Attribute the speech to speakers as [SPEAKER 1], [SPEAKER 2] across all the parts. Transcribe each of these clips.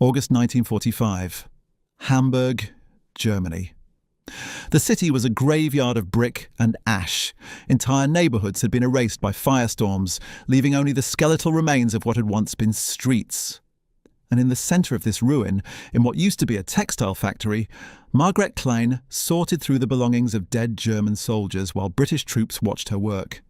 [SPEAKER 1] August 1945. Hamburg, Germany. The city was a graveyard of brick and ash. Entire neighbourhoods had been erased by firestorms, leaving only the skeletal remains of what had once been streets. And in the centre of this ruin, in what used to be a textile factory, Margaret Klein sorted through the belongings of dead German soldiers while British troops watched her work.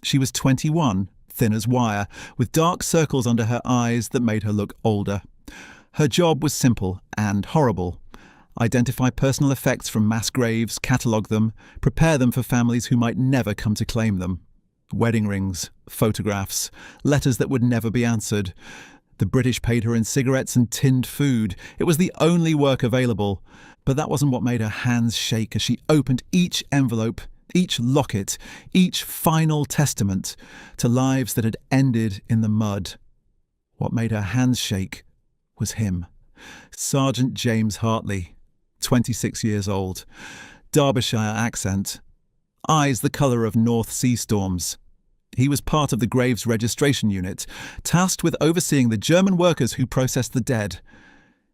[SPEAKER 1] She was 21, thin as wire, with dark circles under her eyes that made her look older. Her job was simple and horrible. Identify personal effects from mass graves, catalogue them, prepare them for families who might never come to claim them. Wedding rings, photographs, letters that would never be answered. The British paid her in cigarettes and tinned food. It was the only work available. But that wasn't what made her hands shake as she opened each envelope, each locket, each final testament to lives that had ended in the mud. What made her hands shake was him. Sergeant James Hartley, 26 years old, Derbyshire accent, eyes the colour of North Sea storms. He was part of the Graves Registration Unit, tasked with overseeing the German workers who processed the dead.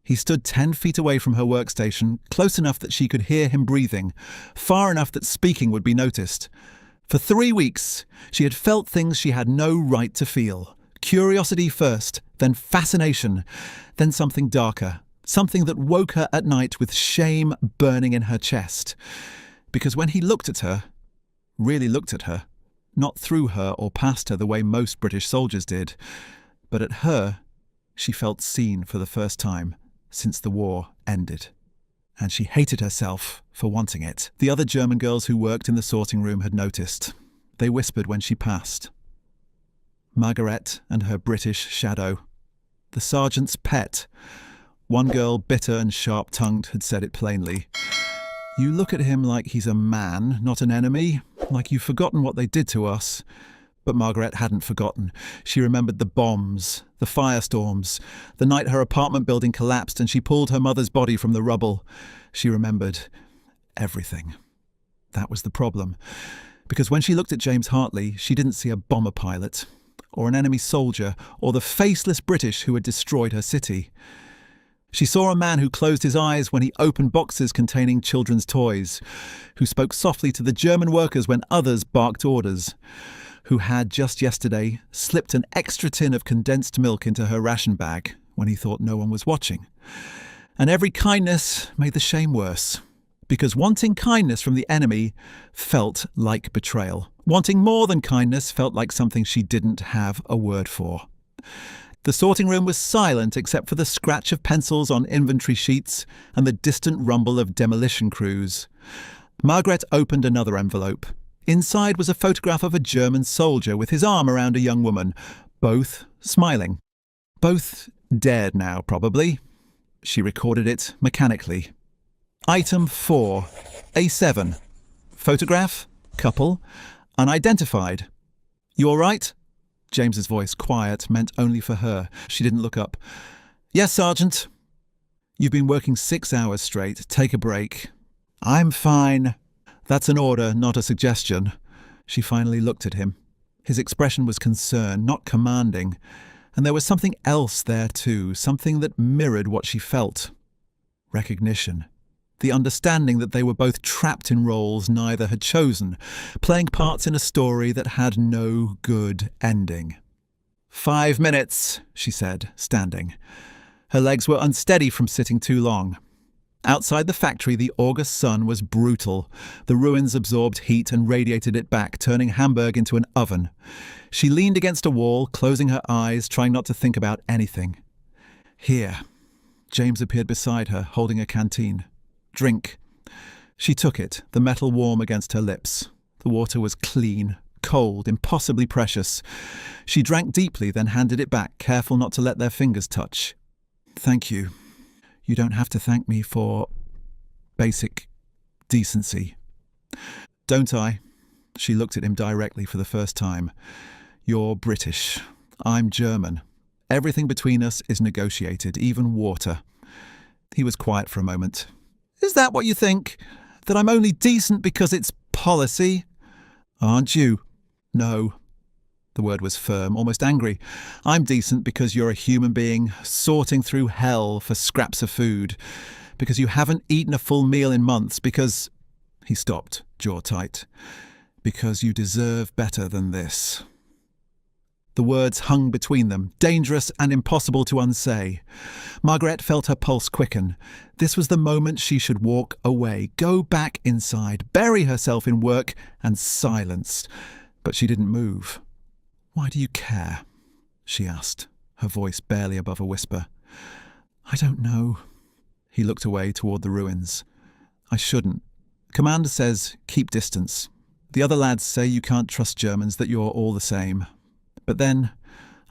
[SPEAKER 1] He stood 10 feet away from her workstation, close enough that she could hear him breathing, far enough that speaking would be noticed. For 3 weeks, she had felt things she had no right to feel. Curiosity first, then fascination, then something darker, something that woke her at night with shame burning in her chest. Because when he looked at her, really looked at her, not through her or past her the way most British soldiers did, but at her, she felt seen for the first time since the war ended. And she hated herself for wanting it. The other German girls who worked in the sorting room had noticed. They whispered when she passed. Margaret and her British shadow. The sergeant's pet. One girl, bitter and sharp-tongued, had said it plainly. You look at him like he's a man, not an enemy, like you've forgotten what they did to us. But Margaret hadn't forgotten. She remembered the bombs, the firestorms, the night her apartment building collapsed and she pulled her mother's body from the rubble. She remembered everything. That was the problem. Because when she looked at James Hartley, she didn't see a bomber pilot, or an enemy soldier, or the faceless British who had destroyed her city. She saw a man who closed his eyes when he opened boxes containing children's toys, who spoke softly to the German workers when others barked orders, who had just yesterday slipped an extra tin of condensed milk into her ration bag when he thought no one was watching. And every kindness made the shame worse, because wanting kindness from the enemy felt like betrayal. Wanting more than kindness felt like something she didn't have a word for. The sorting room was silent except for the scratch of pencils on inventory sheets and the distant rumble of demolition crews. Margaret opened another envelope. Inside was a photograph of a German soldier with his arm around a young woman, both smiling. Both dead now, probably. She recorded it mechanically. Item 4, A7. Photograph, couple, unidentified. You all right? James's voice, quiet, meant only for her. She didn't look up. Yes, Sergeant. You've been working 6 hours straight. Take a break. I'm fine. That's an order, not a suggestion. She finally looked at him. His expression was concern, not commanding. And there was something else there too, something that mirrored what she felt. Recognition. The understanding that they were both trapped in roles neither had chosen, playing parts in a story that had no good ending. 5 minutes, she said, standing. Her legs were unsteady from sitting too long. Outside the factory, the August sun was brutal. The ruins absorbed heat and radiated it back, turning Hamburg into an oven. She leaned against a wall, closing her eyes, trying not to think about anything. Here. James appeared beside her, holding a canteen. Drink. She took it, the metal warm against her lips. The water was clean, cold, impossibly precious. She drank deeply, then handed it back, careful not to let their fingers touch. Thank you. You don't have to thank me for basic decency. Don't I? She looked at him directly for the first time. You're British. I'm German. Everything between us is negotiated, even water. He was quiet for a moment. Is that what you think? That I'm only decent because it's policy? Aren't you? No. The word was firm, almost angry. I'm decent because you're a human being sorting through hell for scraps of food. Because you haven't eaten a full meal in months. Because... He stopped, jaw tight. Because you deserve better than this. The words hung between them, dangerous and impossible to unsay. Margaret felt her pulse quicken. This was the moment she should walk away, go back inside, bury herself in work and silence. But she didn't move. "Why do you care?" she asked, her voice barely above a whisper. "I don't know." He looked away toward the ruins. "I shouldn't. Commander says keep distance. The other lads say you can't trust Germans, that you're all the same. But then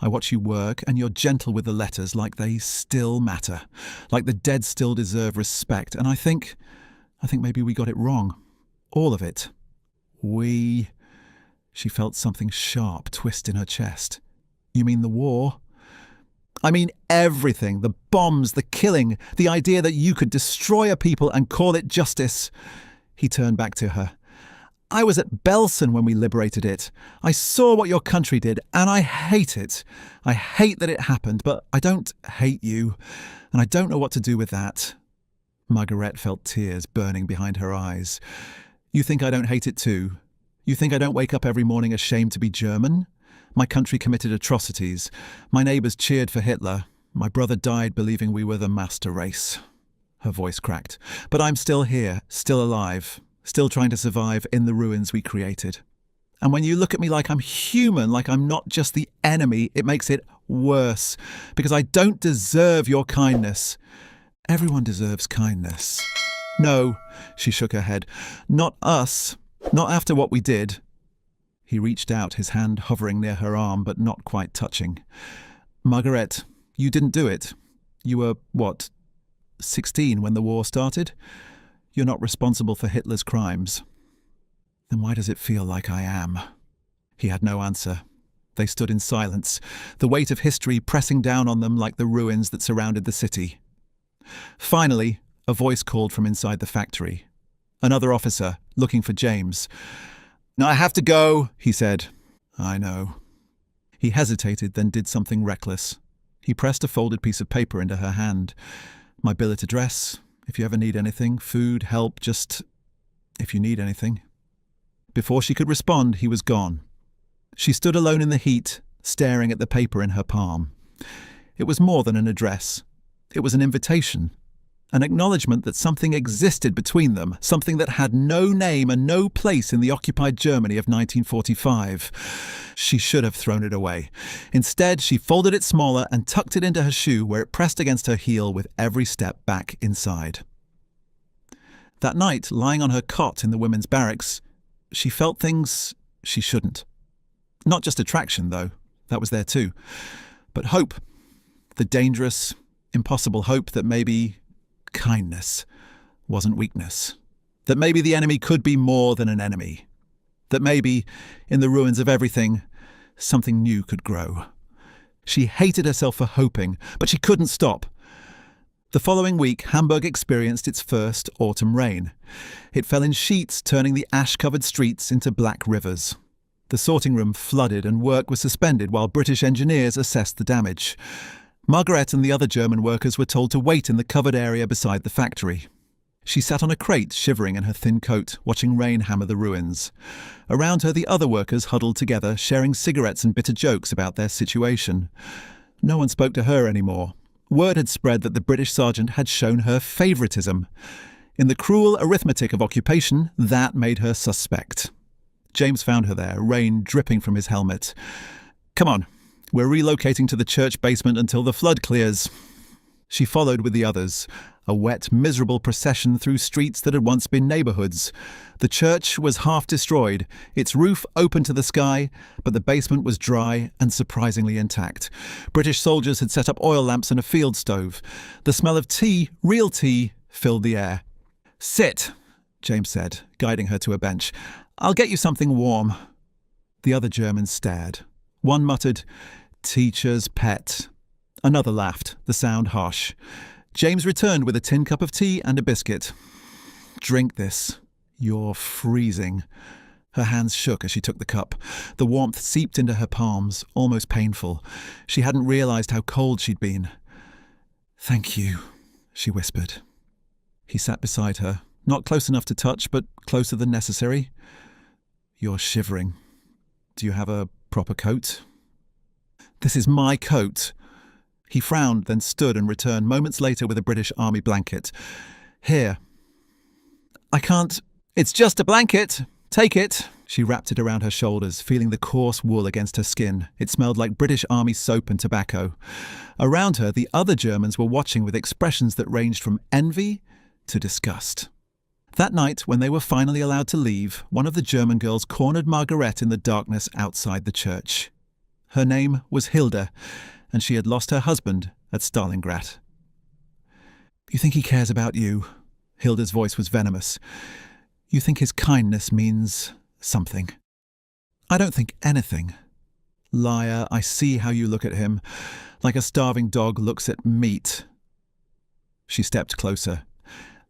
[SPEAKER 1] I watch you work and you're gentle with the letters like they still matter, like the dead still deserve respect. And I think maybe we got it wrong. All of it. We..." She felt something sharp twist in her chest. "You mean the war?" "I mean everything. The bombs, the killing, the idea that you could destroy a people and call it justice." He turned back to her. "I was at Belsen when we liberated it. I saw what your country did, and I hate it. I hate that it happened, but I don't hate you, and I don't know what to do with that." Margaret felt tears burning behind her eyes. "You think I don't hate it too? You think I don't wake up every morning ashamed to be German? My country committed atrocities. My neighbours cheered for Hitler. My brother died believing we were the master race." Her voice cracked. "But I'm still here, still alive. Still trying to survive in the ruins we created. And when you look at me like I'm human, like I'm not just the enemy, it makes it worse. Because I don't deserve your kindness. Everyone deserves kindness." "No," she shook her head. "Not us. Not after what we did." He reached out, his hand hovering near her arm, but not quite touching. "Margaret, you didn't do it. You were, 16 when the war started? You're not responsible for Hitler's crimes." "Then why does it feel like I am?" He had no answer. They stood in silence, the weight of history pressing down on them like the ruins that surrounded the city. Finally, a voice called from inside the factory. Another officer, looking for James. "I have to go," he said. "I know." He hesitated, then did something reckless. He pressed a folded piece of paper into her hand. "My billet address. If you ever need anything, food, help, just if you need anything." Before she could respond, he was gone. She stood alone in the heat, staring at the paper in her palm. It was more than an address. It was an invitation. An acknowledgement that something existed between them, something that had no name and no place in the occupied Germany of 1945. She should have thrown it away. Instead, she folded it smaller and tucked it into her shoe where it pressed against her heel with every step back inside. That night, lying on her cot in the women's barracks, she felt things she shouldn't. Not just attraction, though. That was there too. But hope. The dangerous, impossible hope that maybe kindness wasn't weakness. That maybe the enemy could be more than an enemy. That maybe, in the ruins of everything, something new could grow. She hated herself for hoping, but she couldn't stop. The following week, Hamburg experienced its first autumn rain. It fell in sheets, turning the ash-covered streets into black rivers. The sorting room flooded and work was suspended while British engineers assessed the damage. Margaret and the other German workers were told to wait in the covered area beside the factory. She sat on a crate, shivering in her thin coat, watching rain hammer the ruins. Around her, the other workers huddled together, sharing cigarettes and bitter jokes about their situation. No one spoke to her anymore. Word had spread that the British sergeant had shown her favouritism. In the cruel arithmetic of occupation, that made her suspect. James found her there, rain dripping from his helmet. "Come on. We're relocating to the church basement until the flood clears." She followed with the others, a wet, miserable procession through streets that had once been neighbourhoods. The church was half destroyed, its roof open to the sky, but the basement was dry and surprisingly intact. British soldiers had set up oil lamps and a field stove. The smell of tea, real tea, filled the air. "Sit," James said, guiding her to a bench. "I'll get you something warm." The other Germans stared. One muttered, "Teacher's pet." Another laughed, the sound harsh. James returned with a tin cup of tea and a biscuit. "Drink this. You're freezing." Her hands shook as she took the cup. The warmth seeped into her palms, almost painful. She hadn't realized how cold she'd been. "Thank you," she whispered. He sat beside her, not close enough to touch, but closer than necessary. "You're shivering. Do you have a proper coat?" "This is my coat." He frowned, then stood and returned moments later with a British Army blanket. "Here." "I can't." "It's just a blanket. Take it." She wrapped it around her shoulders, feeling the coarse wool against her skin. It smelled like British Army soap and tobacco. Around her, the other Germans were watching with expressions that ranged from envy to disgust. That night, when they were finally allowed to leave, one of the German girls cornered Margaret in the darkness outside the church. Her name was Hilda, and she had lost her husband at Stalingrad. "You think he cares about you?" Hilda's voice was venomous. "You think his kindness means something?" "I don't think anything. Liar, I see how you look at him, like a starving dog looks at meat." She stepped closer.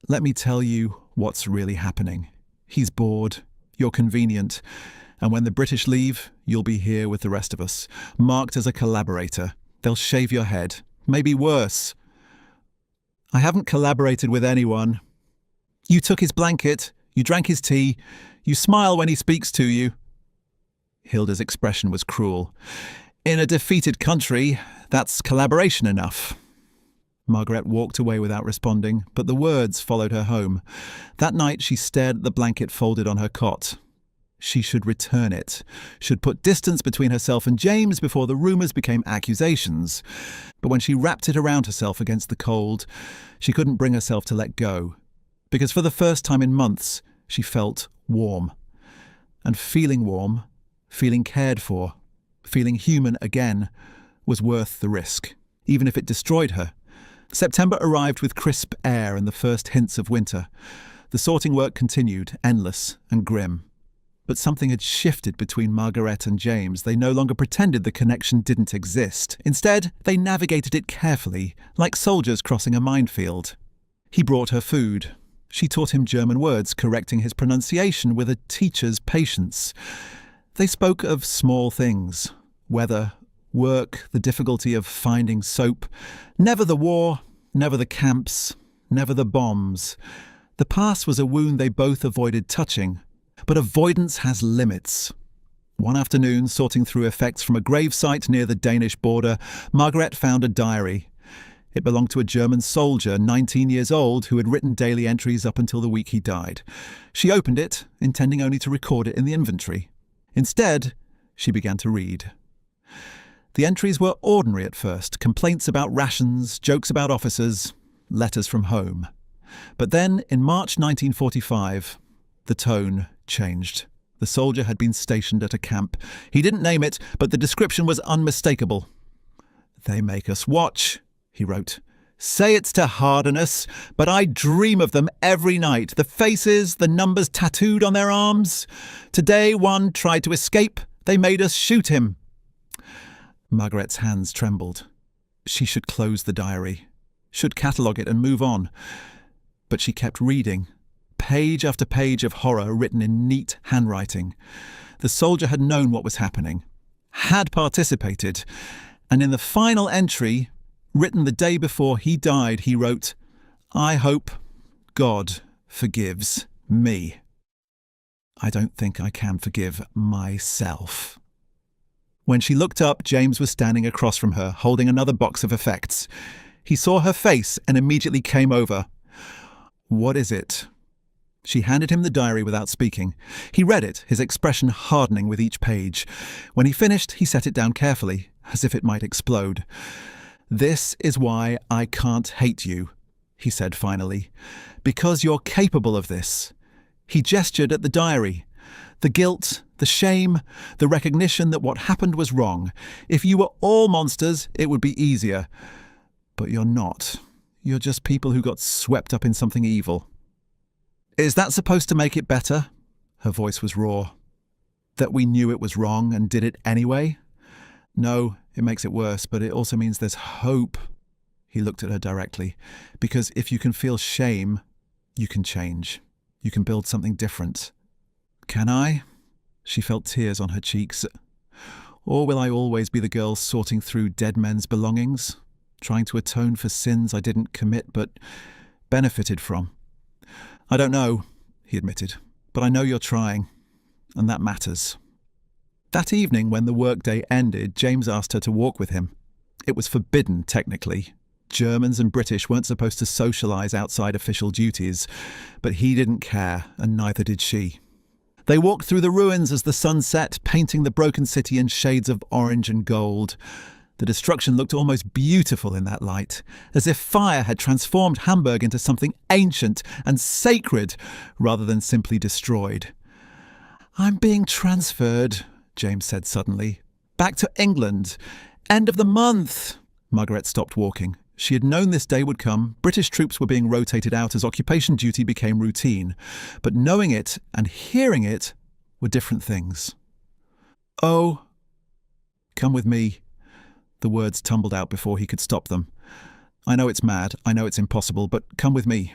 [SPEAKER 1] "Let me tell you what's really happening. He's bored, you're convenient, and when the British leave, you'll be here with the rest of us, marked as a collaborator. They'll shave your head, maybe worse." "I haven't collaborated with anyone." "You took his blanket, you drank his tea, you smile when he speaks to you." Hilda's expression was cruel. "In a defeated country, that's collaboration enough." Margaret walked away without responding, but the words followed her home. That night she stared at the blanket folded on her cot. She should return it, should put distance between herself and James before the rumours became accusations. But when she wrapped it around herself against the cold, she couldn't bring herself to let go. Because for the first time in months, she felt warm. And feeling warm, feeling cared for, feeling human again, was worth the risk, even if it destroyed her. September arrived with crisp air and the first hints of winter. The sorting work continued, endless and grim. But something had shifted between Margaret and James. They no longer pretended the connection didn't exist. Instead, they navigated it carefully, like soldiers crossing a minefield. He brought her food. She taught him German words, correcting his pronunciation with a teacher's patience. They spoke of small things: weather, work, the difficulty of finding soap. Never the war, never the camps, never the bombs. The past was a wound they both avoided touching. But avoidance has limits. One afternoon, sorting through effects from a gravesite near the Danish border, Margaret found a diary. It belonged to a German soldier, 19 years old, who had written daily entries up until the week he died. She opened it, intending only to record it in the inventory. Instead, she began to read. The entries were ordinary at first: complaints about rations, jokes about officers, letters from home. But then, in March 1945, the tone changed. The soldier had been stationed at a camp. He didn't name it, but the description was unmistakable. "They make us watch," he wrote. "Say it's to harden us, but I dream of them every night. The faces, the numbers tattooed on their arms. Today one tried to escape. They made us shoot him." Margaret's hands trembled. She should close the diary, should catalogue it and move on. But she kept reading. Page after page of horror written in neat handwriting. The soldier had known what was happening, had participated, and in the final entry, written the day before he died, he wrote, "I hope God forgives me. I don't think I can forgive myself." When she looked up, James was standing across from her, holding another box of effects. He saw her face and immediately came over. "What is it?" She handed him the diary without speaking. He read it, his expression hardening with each page. When he finished, he set it down carefully, as if it might explode. "This is why I can't hate you," he said finally. "Because you're capable of this." He gestured at the diary. The guilt, the shame, the recognition that what happened was wrong. If you were all monsters, it would be easier. But you're not. You're just people who got swept up in something evil. "Is that supposed to make it better?" Her voice was raw. "That we knew it was wrong and did it anyway?" "No, it makes it worse, but it also means there's hope." He looked at her directly. "Because if you can feel shame, you can change. You can build something different." "Can I?" She felt tears on her cheeks. Or will I always be the girl sorting through dead men's belongings, trying to atone for sins I didn't commit but benefited from? I don't know, he admitted, but I know you're trying, and that matters. That evening, when the workday ended, James asked her to walk with him. It was forbidden, technically. Germans and British weren't supposed to socialise outside official duties, but he didn't care, and neither did she. They walked through the ruins as the sun set, painting the broken city in shades of orange and gold. The destruction looked almost beautiful in that light, as if fire had transformed Hamburg into something ancient and sacred, rather than simply destroyed. "I'm being transferred," James said suddenly. "Back to England. End of the month." Margaret stopped walking. She had known this day would come. British troops were being rotated out as occupation duty became routine. But knowing it and hearing it were different things. "Oh, come with me." The words tumbled out before he could stop them. "I know it's mad, I know it's impossible, but come with me.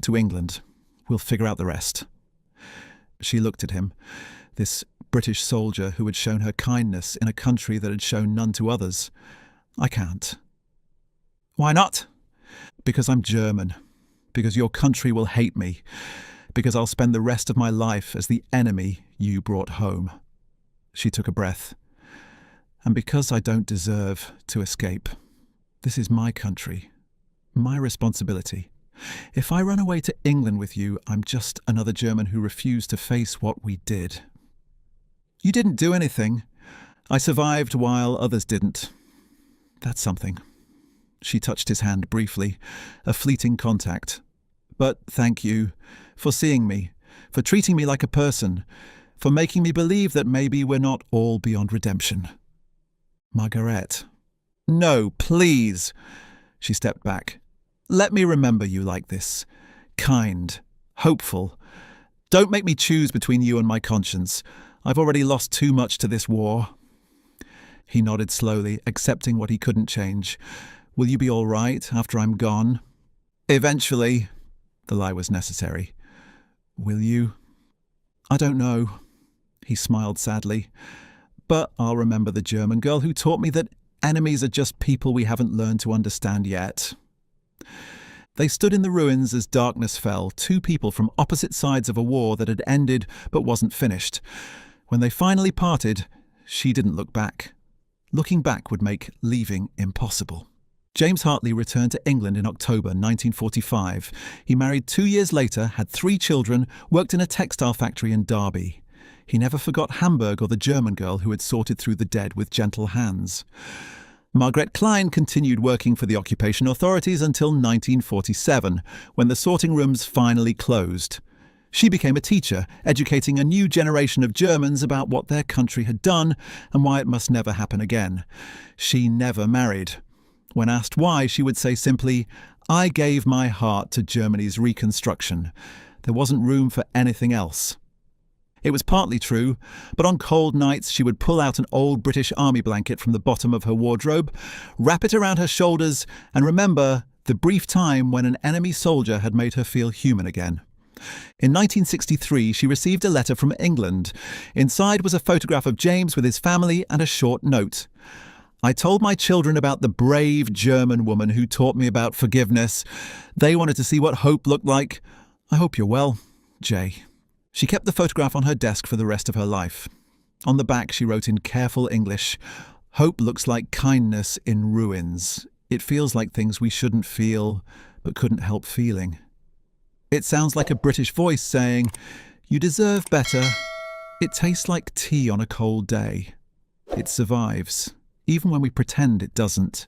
[SPEAKER 1] To England. We'll figure out the rest." She looked at him, this British soldier who had shown her kindness in a country that had shown none to others. "I can't." "Why not?" "Because I'm German. Because your country will hate me. Because I'll spend the rest of my life as the enemy you brought home." She took a breath. "And because I don't deserve to escape. This is my country. My responsibility. If I run away to England with you, I'm just another German who refused to face what we did." "You didn't do anything. I survived while others didn't. That's something." She touched his hand briefly, a fleeting contact. "But thank you for seeing me, for treating me like a person, for making me believe that maybe we're not all beyond redemption." "Margaret." "No, please." She stepped back. "Let me remember you like this. Kind, hopeful. Don't make me choose between you and my conscience. I've already lost too much to this war." He nodded slowly, accepting what he couldn't change. "Will you be all right after I'm gone?" "Eventually." The lie was necessary. "Will you?" "I don't know." He smiled sadly. "But I'll remember the German girl who taught me that enemies are just people we haven't learned to understand yet." They stood in the ruins as darkness fell, two people from opposite sides of a war that had ended but wasn't finished. When they finally parted, she didn't look back. Looking back would make leaving impossible. James Hartley returned to England in October 1945. He married 2 years later, had 3 children, worked in a textile factory in Derby. He never forgot Hamburg or the German girl who had sorted through the dead with gentle hands. Margaret Klein continued working for the occupation authorities until 1947, when the sorting rooms finally closed. She became a teacher, educating a new generation of Germans about what their country had done and why it must never happen again. She never married. When asked why, she would say simply, "I gave my heart to Germany's reconstruction. There wasn't room for anything else." It was partly true, but on cold nights she would pull out an old British Army blanket from the bottom of her wardrobe, wrap it around her shoulders, and remember the brief time when an enemy soldier had made her feel human again. In 1963, she received a letter from England. Inside was a photograph of James with his family and a short note. "I told my children about the brave German woman who taught me about forgiveness. They wanted to see what hope looked like. I hope you're well, Jay." She kept the photograph on her desk for the rest of her life. On the back she wrote in careful English, "Hope looks like kindness in ruins. It feels like things we shouldn't feel, but couldn't help feeling." It sounds like a British voice saying, "You deserve better. It tastes like tea on a cold day. It survives, even when we pretend it doesn't."